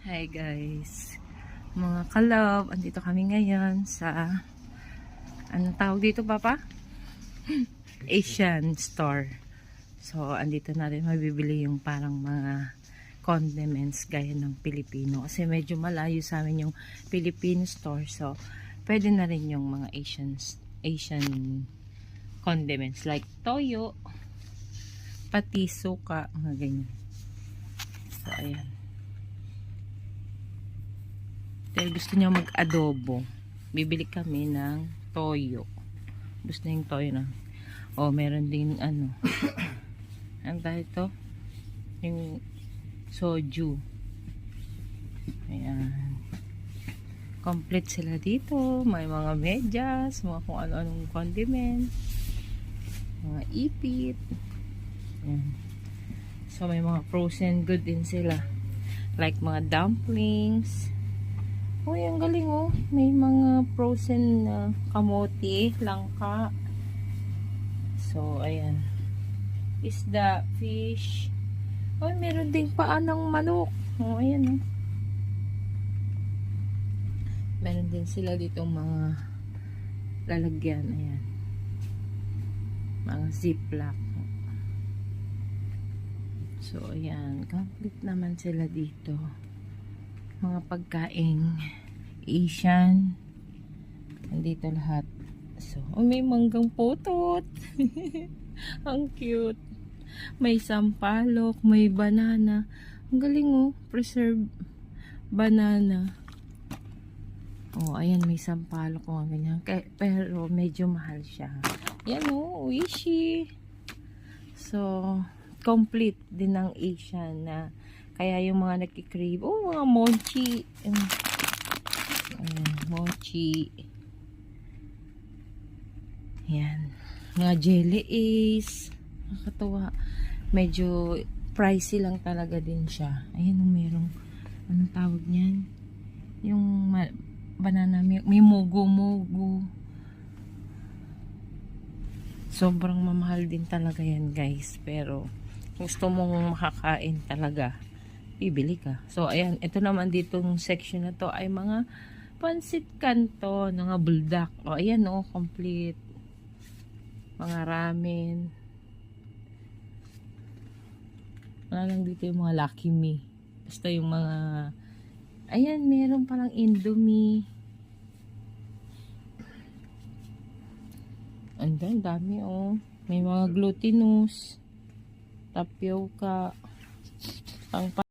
Hi guys, mga kalab, andito kami ngayon sa anong tawag dito papa? Asian store. So andito natin mabibili yung parang mga condiments gaya ng Pilipino kasi medyo malayo sa amin yung Filipino store, so pwede na rin yung mga Asian condiments like toyo, pati suka, mga ganyan. So ayan. Dahil gusto niya mag-adobo, bibili kami ng toyo. Gusto niya yung toyo na. O, meron din ano. Ano tayo ito? Yung soju. Ayan. Complete sila dito. May mga medyas, mga kung ano-anong condiment. Mga ipit. Ayan. So, may mga frozen good din sila. Like mga dumplings. Uy, ang galing oh. May mga frozen kamote, langka. So, ayan. Isda, fish. Uy, meron ding paa ng manok. Oh, ayan oh. Meron din sila dito mga lalagyan. Ayan. Mga ziplock. So, ayan. Complete naman sila dito. Mga pagkaing Asian. Nandito lahat. So, may manggang putot. Ang cute. May sampalok, may banana. Ang galing oh, preserved banana. Oh, ayan, may sampalok mga ganyan. Pero medyo mahal siya. Yan oh, Wishi. So, complete din ng Asian na kaya yung mga nagkikrave, oh, mga mochi. Mochi. Yan. Mga jelly ace. Nakakatawa. Medyo pricey lang talaga din siya. Ayan, merong, anong tawag niyan? Yung banana milk. May mugo-mugo. Sobrang mamahal din talaga yan, guys. Pero, gusto mong makakain talaga, bibili ka. So, ayan. Ito naman ditong section na to ay mga pansit kanton, mga buldak. O, ayan o. Complete. Mga ramen. Wala lang dito yung mga Lucky Me. Basta yung mga, ayan, meron palang Indomie. Ang dami oh. May mga glutinous, tapioca, pang